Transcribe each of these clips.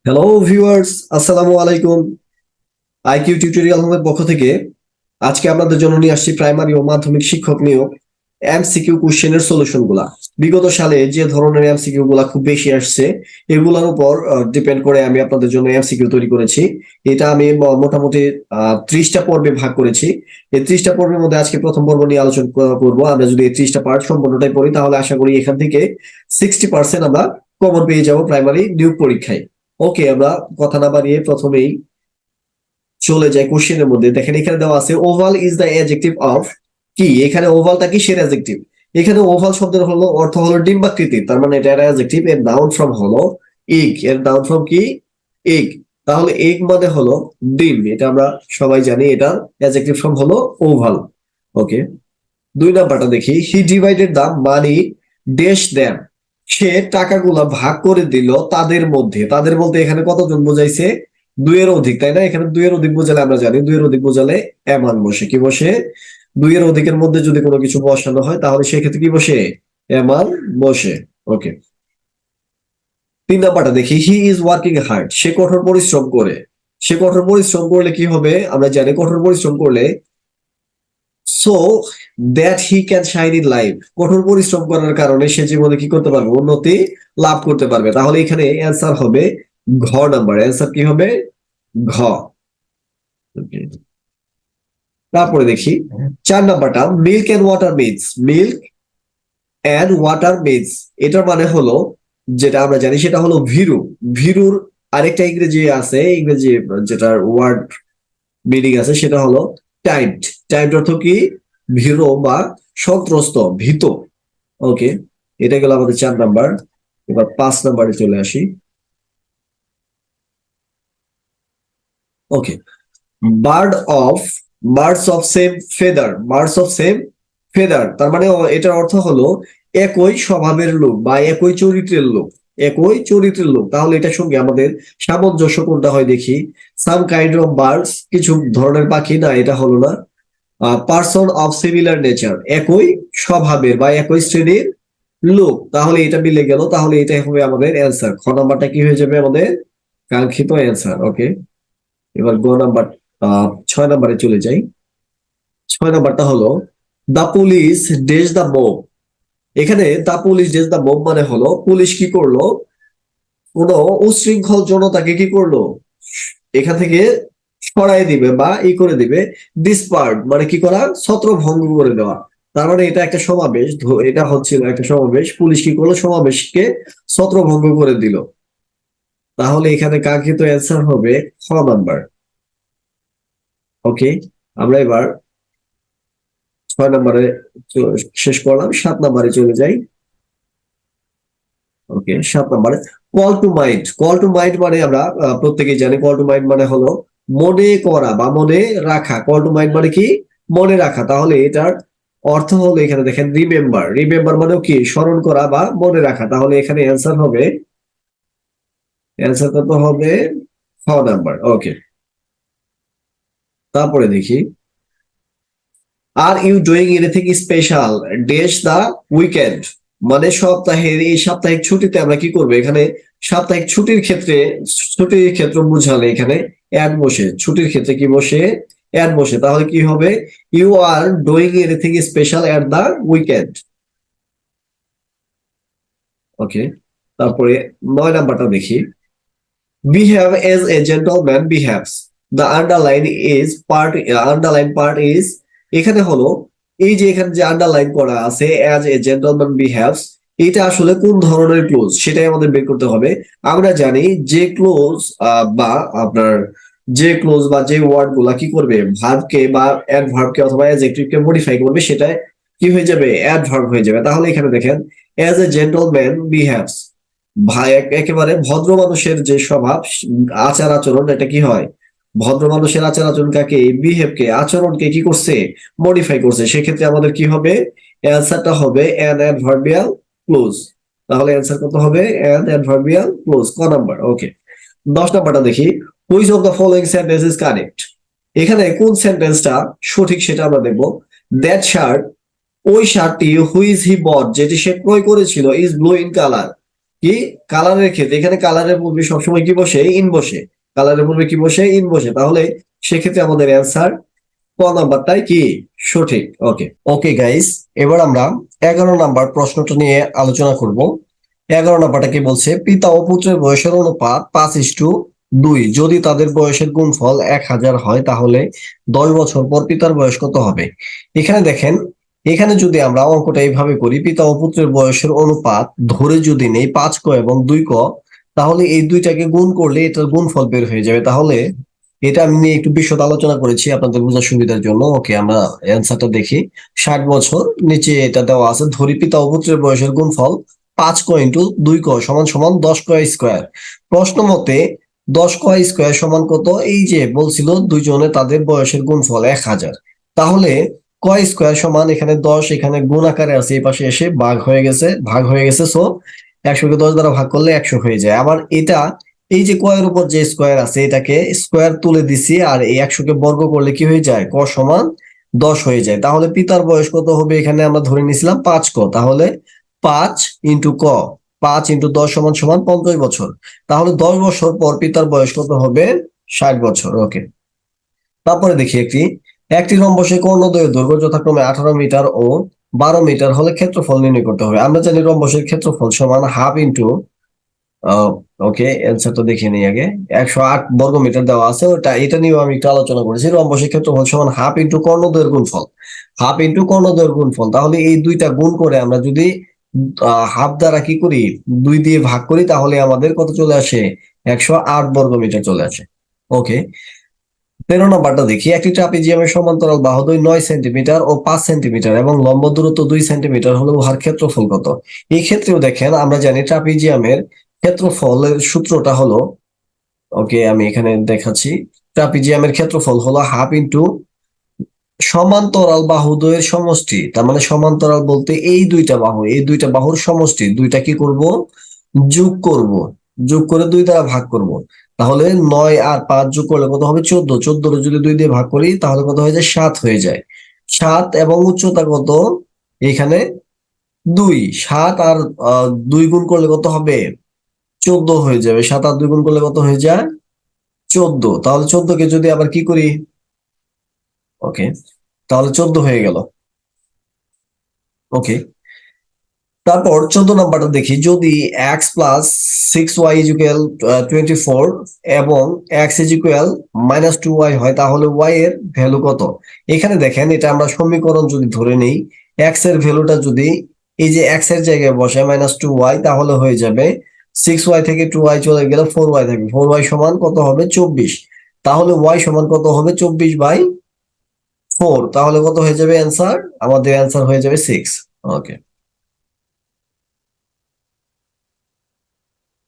Hello viewers, আসসালামু আলাইকুম। IQ tutorial হোমের পক্ষ থেকে আজকে আপনাদের জন্য নিয়ে আসছি প্রাইমারি ও মাধ্যমিক শিক্ষক নিয়োগ এমসিকিউ কোশ্চেনের সলিউশন গুলা। বিগত সালে যে ধরনের এমসিকিউ গুলা খুব বেশি আসছে এগুলোর উপর ডিপেন্ড করে আমি আপনাদের জন্য এমসিকিউ তৈরি করেছি। এটা আমি মোটামুটি 30টা পর্বে ভাগ করেছি। এই 30টা পর্বের মধ্যে আজকে প্রথম পর্ব নিয়ে আলোচনা করবো। আমরা যদি এই 30টা পার্ট সম্পূর্ণটাই পড়ি তাহলে আশা করি এখান থেকে 60% আমরা কমন পেয়ে যাবো প্রাইমারি নিয়োগ পরীক্ষায়। ওকে, আমরা কথা না বাড়িয়ে প্রথমেই চলে যাই কোশ্চেনের মধ্যে। দেখেন এখানে দেওয়া আছে oval is the adjective of কি। এখানে ওভালটা কিসের অ্যাডজেক্টিভ? এখানে ওভাল শব্দের হলো অর্থ হলো ডিম্বাকৃতি, তার মানে এটা অ্যাডজেক্টিভ। এর নাউন ফর্ম হলো এগ। এর নাউন ফর্ম কি? এগ। তাহলে এগ মানে হলো ডিম, এটা আমরা সবাই জানি। এটা অ্যাডজেক্টিভ ফর্ম হলো ওভাল। ওকে, 2 নাম্বারটা দেখি। He divided the money dash them. সে টাকাগুলা ভাগ করে দিল তাদের মধ্যে। তাদের বলতে এখানে কতজন বোঝাইছে? 2-এর অধিক, তাই না? এখানে 2-এর অধিক বোঝালে আমরা জানি 2-এর অধিক বোঝালে এমান বসে। কি বসে? 2-এর অধিকের মধ্যে যদি কোনো কিছু বসানো হয় তাহলে সেক্ষেত্রে কি বসে? এমান বসে। ওকে, 3 নাম্বারটা দেখি। He is working hard. সে কঠোর পরিশ্রম করে। সে কঠোর পরিশ্রম করলে কি হবে? আমরা জানি কঠোর পরিশ্রম করলে so that he can shine in life. কঠোর পরিশ্রম করার কারণে সে জীবনে কি করতে পারবে? উন্নতি লাভ করতে পারবে। তাহলে এখানে অ্যান্সার হবে ঘ নাম্বার। অ্যান্সার কি হবে? ঘ। Okay. তারপরে দেখি 4 নাম্বারটা। Milk and water meets. Milk and water meets, এটার মানে হলো, যেটা আমরা জানি সেটা হলো ভীরু। ভীরুর আরেকটা ইংরেজি আছে, ইংরেজি যেটার ওয়ার্ড মিনিং আছে সেটা হলো টাইমড। টাইমড অর্থ কি? ভীরু বা সন্ত্রস্ত, ভীত। ওকে, এটা গেল আমাদের 4 নাম্বার। এবার 5 নাম্বারে চলে আসি। Okay, bird of birds of same feather. Birds of same feather, তার মানে এটার অর্থ হলো একই স্বভাবের লোক বা একই চরিত্রের লোক। একই চরিত্রের লোক, তাহলে এটার সঙ্গে আমাদের সামঞ্জস্য কোনটা হয় দেখি। সাম কাইন্ড অফ বার্ডস, কিছু ধরনের পাখি, না এটা হলো না। পার্সন অফ সিমিলার নেচার, একই স্বভাবের বা একই শ্রেণীর লোক, তাহলে এটা মিলে গেল। তাহলে এটা হবে আমাদের অ্যান্সার। খ নাম্বারটা কি হয়ে যাবে আমাদের কাঙ্ক্ষিত অ্যান্সার। ওকে, এবার গ নাম্বার 6 নাম্বারে চলে যাই। 6 নাম্বারটা হলো the police daze the mob. এখানে the police daze the mob মানে হলো পুলিশ কি করলো? কোন উশৃঙ্খল জনতাকে কি করলো? এখান থেকে সরাই দিবে বা করে দিবে। ডিসপার্ট মানে কি করা? ছত্রভঙ্গ করে দেওয়া। তার মানে এটা একটা সমাবেশ, এটা হচ্ছিল একটা সমাবেশ। পুলিশ কি করলো? সমাবেশকে ছত্রভঙ্গ করে দিল। তাহলে এখানে কাঙ্ক্ষিত অ্যান্সার হবে খ নাম্বার। ওকে, আমরা এবার 6 নাম্বারে শেষ করলাম। 7 নাম্বারে চলে যাই। ওকে, 7 নাম্বারে call to mind. Call to mind মানে আমরা প্রত্যেকেই জানি কল টু মাইন্ড মানে হলো মনে করা বা মনে রাখা। কল টু মাইন্ড মানে কি? মনে রাখা। তাহলে এটার অর্থ হলো, এখানে দেখেন রিমেম্বার। রিমেম্বার মানেও কি? স্মরণ করা বা মনে রাখা। তাহলে এখানে অ্যান্সার হবে, অ্যান্সার কত হবে? খ নাম্বার। ওকে, তারপরে দেখি are you doing anything special this the weekend. মানে সপ্তাহের এই সাপ্তাহিক ছুটিতে আমরা কি করবো? এখানে সাপ্তাহিক ছুটির ক্ষেত্রে, ছুটির ক্ষেত্র বুঝালে এখানে অ্যাড বসে। ছুটির ক্ষেত্রে কি বসে? অ্যাড বসে। তাহলে কি হবে? You are doing anything special at the weekend. Okay, তারপরে 9 নাম্বারটা দেখি। Behave as a gentleman behaves. The underline is part, underline part is, এখানে হলো এই যে এখানে যে আন্ডারলাইন করা আছে অ্যাজ এ জেন্টলম্যান বিহেভস, এটা আসলে কোন ধরনের ক্লোজ সেটাই আমাদের বের করতে হবে। আমরা জানি যে ক্লোজ বা আপনার যে ক্লোজ বা যে ওয়ার্ড গুলা কি করবে? ভার্বকে বা অ্যাডভার্বকে অথবা অ্যাডজেক্টিভকে মডিফাই করবে, সেটা কি হয়ে যাবে? অ্যাডভার্ব হয়ে যাবে। তাহলে এখানে দেখেন অ্যাজ এ জেন্টলম্যান বিহেভস, ভাই একেবারে ভদ্র মানুষের যে স্বভাব, আচার আচরণ, এটা কি হয়? ভদ্র মানুষের আচার আচরণ কাকে? বিহেভকে, আচরণকে কি করছে? মডিফাই করছে। সেক্ষেত্রে আমাদের কি হবে? অ্যান্সারটা হবে অ্যান অ্যাডভার্বিয়াল ক্লোজ। তাহলে অ্যান্সার কত হবে? অ্যান অ্যাডভার্বিয়াল ক্লোজ, ক নাম্বার। ওকে, 10 নাম্বারটা দেখি। Which of the following sentence is correct. এখানে কোন সেন্টেন্সটা সঠিক সেটা আমরা দেখবো। দ্যাট শার্ট, ওই শার্টটি হুইচ হি বট, যেটি সে ক্রয় করেছিল, ইজ ব্লু ইন কালার, কি কালারের ক্ষেত্রে এখানে কালারের পূর্বে সবসময় কি বসে, ইন বসে। কালারের পূর্বে কি বসে, ইন বসে। তাহলে সেক্ষেত্রে আমাদের অ্যান্সার ক নাম্বারটাই কি সঠিক। ওকে ওকে গাইস, এবার আমরা 11 নাম্বার প্রশ্নটা নিয়ে আলোচনা করব। 11 নাম্বারটা কি বলছে, পিতা ও পুত্রের বয়সের অনুপাত 5:2। যদি তাদের বয়সের গুণফল 1000 হয় তাহলে 10 বছর পর পিতার বয়স কত হবে? এখানে দেখেন, এখানে যদি আমরা অঙ্কটা এইভাবে করি, পিতা ও পুত্রের বয়সের অনুপাত ধরে যদি নেই 5 ক এবং 2 ক, তাহলে এই দুইটাকে গুণ করলে এটার গুণফল বের হয়ে যাবে। তাহলে এটা আমি নিয়ে একটু বিশদ আলোচনা করেছি আপনাদের বোঝার সুবিধার জন্য। ওকে, আমরা অ্যান্সারটা দেখি। 60 বছর, নিচে এটা দেওয়া আছে, ধরি পিতা ও পুত্রের বয়সের গুণফল 5 ক ইন্টু 2 ক সমান সমান 10 ক স্কোয়ার। প্রশ্ন মতে 10 ক স্কোয়ার সমান কত? এই যে বলছিল দুইজনে তাদের বয়সের গুণফল 1000। তাহলে ক স্কোয়ার সমান এখানে 10, এখানে গুণ আকারে আছে, এই পাশে এসে ভাগ হয়ে গেছে। সো 100কে 10 দ্বারা ভাগ করলে 100 হয়ে যায়। আবার এটা এই যে কয়ের উপর যে স্কোয়ার আছে এটাকে স্কোয়ার তুলে দিছি, আর এই 100কে বর্গ করলে কি হয়ে যায়? ক সমান 10 হয়ে যায়। তাহলে পিতার বয়স কত হবে? এখানে আমরা ধরে নিয়েছিলাম 5 ক, তাহলে 5 ইন্টু ক, 5 ইন্টু 10 সমান সমান 50 বছর। তাহলে 10 বছর পর পিতার বয়স কত হবে? 60 বছর। ওকে, তারপরে দেখি একটি একটি রম্বসের কর্ণদ্বয়ের দৈর্ঘ্য যথাক্রমে 18 মিটার ও 12 মিটার হলে ক্ষেত্রফল নির্ণয় করতে হবে। আমরা জানি রম্বসের ক্ষেত্রফল সমান হাফ ইন্টু, ওকে অ্যান্সারটা দেখে নিই আগে। 108 বর্গমিটার দেওয়া আছে, ওটা এটা নিয়েও আমি একটু আলোচনা করেছি। রম্বসের ক্ষেত্রফল সমান হাফ ইন্টু কর্ণদ্বয়ের গুণফল, হাফ ইন্টু কর্ণদ্বয়ের গুণফল। তাহলে এই দুইটা গুণ করে আমরা যদি হাফ দ্বারা কি করি, 2 দিয়ে ভাগ করি, তাহলে আমাদের কত চলে আসে? 108 বর্গমিটার চলে আসে। ওকে, 13 নাম্বারটা দেখি। একটি ট্রাপিজিয়ামের সমান্তরাল বাহুদ্বয় 9 সেন্টিমিটার ও 5 সেন্টিমিটার এবং লম্ব দূরত্ব 2 সেন্টিমিটার হলে উহার ক্ষেত্রফল কত? এই ক্ষেত্রেও দেখেন, আমরা জানি ট্রাপিজিয়ামের ক্ষেত্রফলের সূত্রটা হলো, ওকে আমি এখানে দেখাচ্ছি, ট্রাপিজিয়ামের ক্ষেত্রফল হলো হাফ ইন্টু সমান্তরাল বাহুদ্বয়ের সমষ্টি। তার মানে সমান্তরাল বলতে এই দুইটা বাহু, এই দুইটা বাহুর সমষ্টি, দুইটা কি করব? যোগ করব। যোগ করে 2 দ্বারা ভাগ করব। তাহলে 9 আর 5 যোগ করলে কত হবে? 14। 14 যদি 2 দিয়ে ভাগ করি তাহলে কত হয়ে যায়? 7 হয়ে যায়। 7 এবং উচ্চতা কত? এখানে 2। 7 আর 2 গুণ করলে কত হবে? 14 হয়ে যাবে। 7 আর 2 গুণ করলে কত হয়ে যায়? 14। তাহলে 14 কে যদি আবার কি করি, ওকে, তাহলে 14 হয়ে গেল। ওকে, তারপর 14 নাম্বারটা দেখি। যদি এক্স প্লাস 6y ইকুয়াল 24 এবং এক্স ইকুয়াল -2y হয় তাহলে y এর ভ্যালু কত? এখানে দেখেন, এটা আমরা সমীকরণ যদি ধরে নেই, এক্স এর ভ্যালুটা যদি এই যে এক্স এর জায়গায় বসে -2y, তাহলে হয়ে যাবে 6y থেকে 2y চলে গেলে 4y থাকবে। 4y সমান কত হবে? 24। তাহলে y সমান কত হবে? 24/4। তাহলে কত হয়ে যাবে অ্যান্সার? আমাদের অ্যান্সার হয়ে যাবে 6। ওকে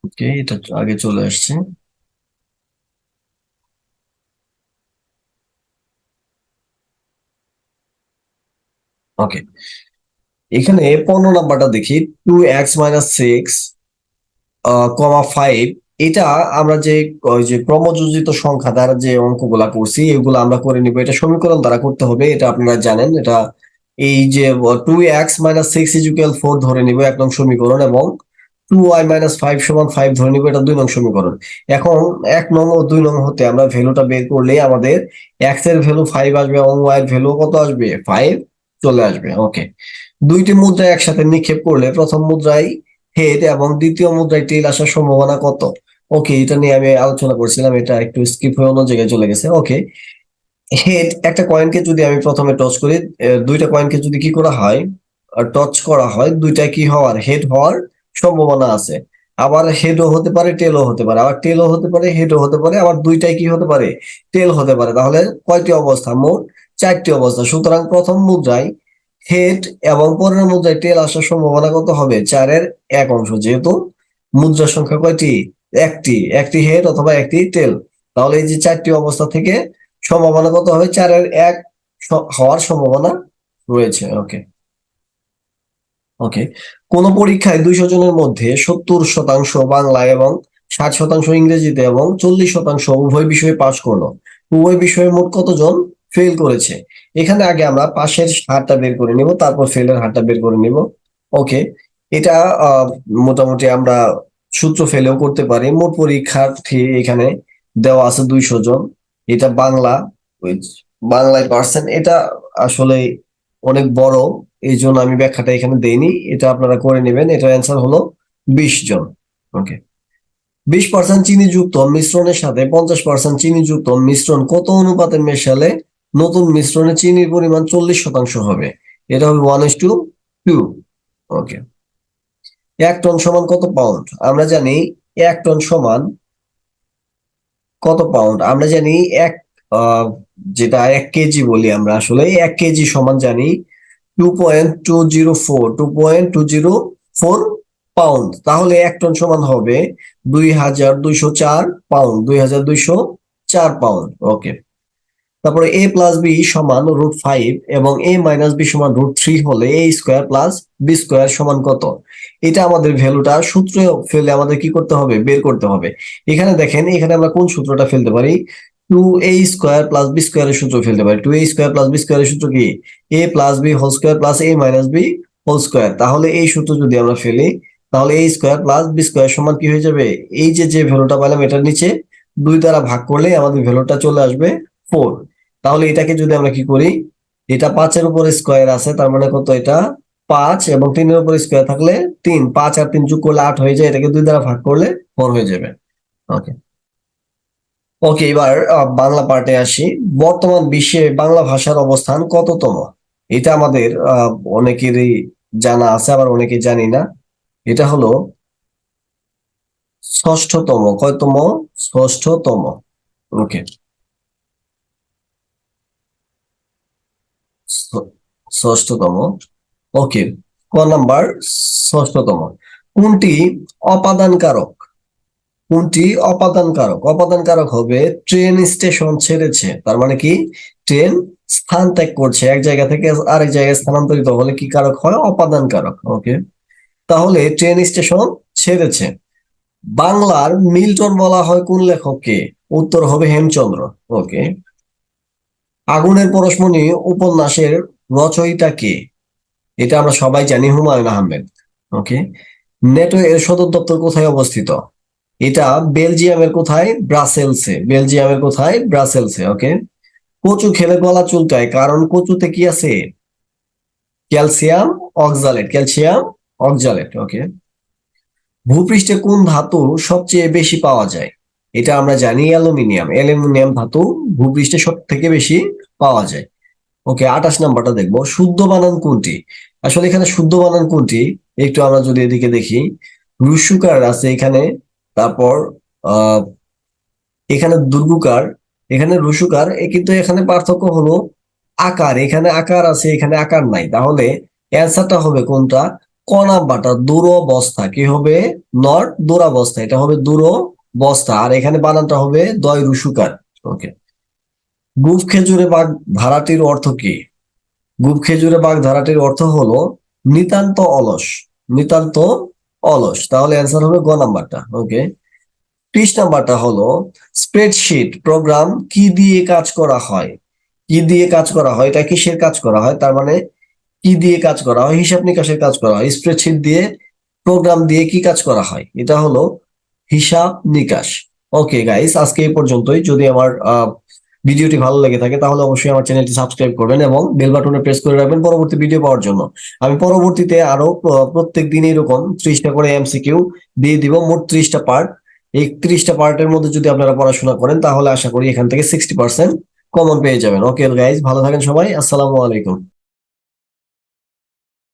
ওকে, এটা আগে চলে আসছে। ওকে, এখানে 15 নাম্বারটা দেখি। 2x - 6, 5। এটা আমরা যে ওই যে ক্রমযোজিত সংখ্যা দ্বারা যে অঙ্কগুলা করছি এগুলো আমরা করে নিব। এটা সমীকরণ দ্বারা করতে হবে, এটা আপনারা জানেন। এটা এই যে 2x - 6 ইকুয়াল 4 ধরে নিব 1 নং সমীকরণ, এবং 2y - 5 সমান 5 ধরে নিব, এটা 2 নং সমীকরণ। এখন 1 নং ও 2 নং হতে আমরা ভ্যালুটা বের করলে আমাদের x এর ভ্যালু 5 আসবে এবং y এর ভ্যালু কত আসবে? 5 চলে আসবে। ওকে, দুইটি মুদ্রা একসাথে নিক্ষেপ করলে প্রথম মুদ্রায় হেড এবং দ্বিতীয় মুদ্রায় টেল আসার সম্ভাবনা কত? ওকে, এটা নিয়ে আমি আলোচনা করছিলাম, এটা একটু স্কিপ হয়ে অন্য জায়গায় চলে গেছে। ওকে, হেড একটা কয়েনকে যদি আমি প্রথমে টচ করি, দুইটা কয়েনকে যদি কি করা হয়, টচ করা হয়, দুইটা কি হওয়ার? হেড হওয়ার সম্ভাবনা আছে। আবার হেডও হতে পারে, টেলও হতে পারে, আবার টেলও হতে পারে, হেডও হতে পারে, আবার দুইটাই কি হতে পারে? টেল হতে পারে। তাহলে কয়টি অবস্থা? মোট 4টি অবস্থা। সুতরাং প্রথম মুদ্রায় হেড এবং পরের মুদ্রায় টেল আসার সম্ভাবনা কত হবে? 4-এর 1 অংশ, যেহেতু মুদ্রার সংখ্যা কয়টি? একটি, একটি হেড অথবা একটি টেল। তাহলে এই যে 4টি অবস্থা থেকে সম্ভাবনা কত হবে? 4-এর 1 হওয়ার সম্ভাবনা রয়েছে। ওকে ওকে, কোন পরীক্ষায় 200 জনের মধ্যে 70% বাংলা এবং 60% ইংরেজিতে এবং 40% উভয় বিষয়ে পাশ করলো, উভয় বিষয়ে মোট কতজন ফেল করেছে? এখানে আগে আমরা পাশের হারটা বের করে নিব, তারপর ফেলের হারটা বের করে নিব। ওকে, এটা মোটামুটি আমরা সূত্র ফেলেও করতে পারি। মোট পরীক্ষার্থী এখানে দেওয়া আছে 200 জন। এটা বাংলা, বাংলায় পার্সেন্ট। এটা আসলে অনেক বড়, এই জন্য আমি ব্যাখ্যাটা এখানে দেইনি, এটা আপনারা করে নেবেন। এটার অ্যান্সার হলো 20 জন। ওকে, 20% চিনিযুক্ত মিশ্রণের সাথে 50% চিনিযুক্ত মিশ্রণ কত অনুপাতে মেশালে নতুন মিশ্রণে চিনির পরিমাণ 40% হবে? এটা হবে 1:2। ওকে, 1 টন সমান কত পাউন্ড? আমরা জানি 1 টন সমান কত পাউন্ড? আমরা জানি এক যেটা 1 কেজি বলি আমরা, আসলে 1 কেজি সমান জানি 2.204 পাউন্ড। তাহলে 1 টন সমান হবে 2204 পাউন্ড, 2204 পাউন্ড। ওকে, তারপরে a প্লাস বি সমান √5 এবং a মাইনাস বি সমান √3 হলে a square plus b square সমান কত? এটা আমাদের ভ্যালুটা সূত্র ফেলে আমাদের কি করতে হবে? বের করতে হবে। এখানে দেখেন, এখানে আমরা কোন সূত্রটা ফেলতে পারি? 2a স্কোয়ার প্লাস বি স্কোয়ারের সূত্র ফেলতে পারি। 2a স্কোয়ার প্লাস বি স্কোয়ারের সূত্র কি? a plus b whole square plus a minus b whole square. তাহলে এই সূত্র যদি আমরা ফেলি, তাহলে a square plus b square সমান কি হয়ে যাবে? এই যে ভ্যালুটা পেলাম, এটার নিচে 2 দ্বারা ভাগ করলে আমাদের ভ্যালুটা চলে আসবে 4। তাহলে এটাকে যদি আমরা কি করি, এটা 5-এর উপর স্কোয়ার আছে, তার মানে কত? এটা 5 এবং 3-এর উপর স্কোয়ার থাকলে 3, 5 আর 3 যোগ করলে 8 হয়ে যায়, এটাকে 2 দ্বারা ভাগ করলে 4 হয়ে যাবে। ওকে, ওকে, এবার বাংলা পার্টে আসি। বর্তমান বিশ্বে বাংলা ভাষার অবস্থান কততম? এটা আমাদের অনেকেরই জানা আছে, আবার অনেকে জানি না। এটা হলো 6ষ্ঠতম। কয়তম? 6ষ্ঠতম। ওকে, 6ষ্ঠতম। ওকে, ক নাম্বার 6ষ্ঠতম। কোনটি অপাদান কারক? কোনটি অপাদান কারক? অপাদান কারক হবে ট্রেন স্টেশন ছেড়েছে, তার মানে কি? ট্রেন স্থান ত্যাগ করছে, এক জায়গা থেকে আরেক জায়গায় স্থানান্তরিত হলে কি কারক হয়? অপাদান কারক। ওকে, তাহলে ট্রেন স্টেশন ছেড়েছে। বাংলার মিল্টন বলা হয় কোন লেখককে? উত্তর হবে হেমচন্দ্র। ওকে, আগুনের পরশমণি উপন্যাসের রচয়িতা কে? এটা আমরা সবাই জানি, হুমায়ুন আহমেদ। ওকে, নেটো এর সদর দপ্তর কোথায় অবস্থিত? এটা বেলজিয়ামের কোথায়? ব্রাসেলসে। বেলজিয়ামের কোথায়? ব্রাসেলসে। ওকে, কচু খেলে গলা চুলকায় কারণ কচুতে কি আছে? Calcium oxalate. Calcium oxalate. Okay, ভূপৃষ্ঠে কোন ধাতু সবচেয়ে বেশি পাওয়া যায়? এটা আমরা জানি অ্যালুমিনিয়াম। অ্যালুমিনিয়াম ধাতু ভূপৃষ্ঠে সব থেকে বেশি পাওয়া যায়। ওকে, 28 নাম্বারটা দেখবো। শুদ্ধ বানান কোনটি? আসলে এখানে শুদ্ধ বানান কোনটি একটু আমরা যদি এদিকে দেখি, রুস্যকার আছে এখানে, তারপর আহ এখানে দুর্গুকার, এখানে রুস্যকার, কিন্তু এখানে পার্থক্য হলো আকার। এখানে আকার আছে, এখানে আকার নাই। তাহলে অ্যান্সারটা হবে কোনটা? ক নাম্বারটা, দুরবস্থা। কি হবে? নট দুরাবস্থা, এটা হবে দুরবস্থা। আর এখানে বানানটা হবে দয় রুস্যকার। ওকে, গুফ খেজুরে বাঘ ধারাটির অর্থ কি? গুফ খেজুরে বাঘ ধারাটির অর্থ হলো নিতান্ত অলস। নিতান্ত অলস। তাহলে অ্যান্সার হবে গ নাম্বারটা। ওকে, 30 নাম্বারটা হলো স্প্রেডশিট প্রোগ্রাম কি দিয়ে কাজ করা হয়? কি দিয়ে কাজ করা হয়? এটা কিসের কাজ করা হয়? তার মানে কি দিয়ে কাজ করা হয়? হিসাব নিকাশের কাজ করা হয়। স্প্রেডশিট দিয়ে, প্রোগ্রাম দিয়ে কি কাজ করা হয়? এটা হলো হিসাব নিকাশ। ওকে গাইস, আজকে এই পর্যন্তই। যদি আমার ভিডিওটি ভালো লেগে থাকে তাহলে অবশ্যই আমার চ্যানেলটি সাবস্ক্রাইব করবেন এবং বেল বাটনে প্রেস করে রাখবেন পরবর্তী ভিডিও পাওয়ার জন্য। আমি পরবর্তীতে আরো প্রত্যেক দিন এরকম 30টা করে এমসিকিউ দিয়ে দিব, মোট 30টা পার্ট। এই 30টা পার্টের মধ্যে যদি আপনারা পড়াশোনা করেন তাহলে আশা করি এখান থেকে 60% কমন পেয়ে যাবেন। ওকে গাইস, ভালো থাকেন সবাই। আসসালামু আলাইকুম।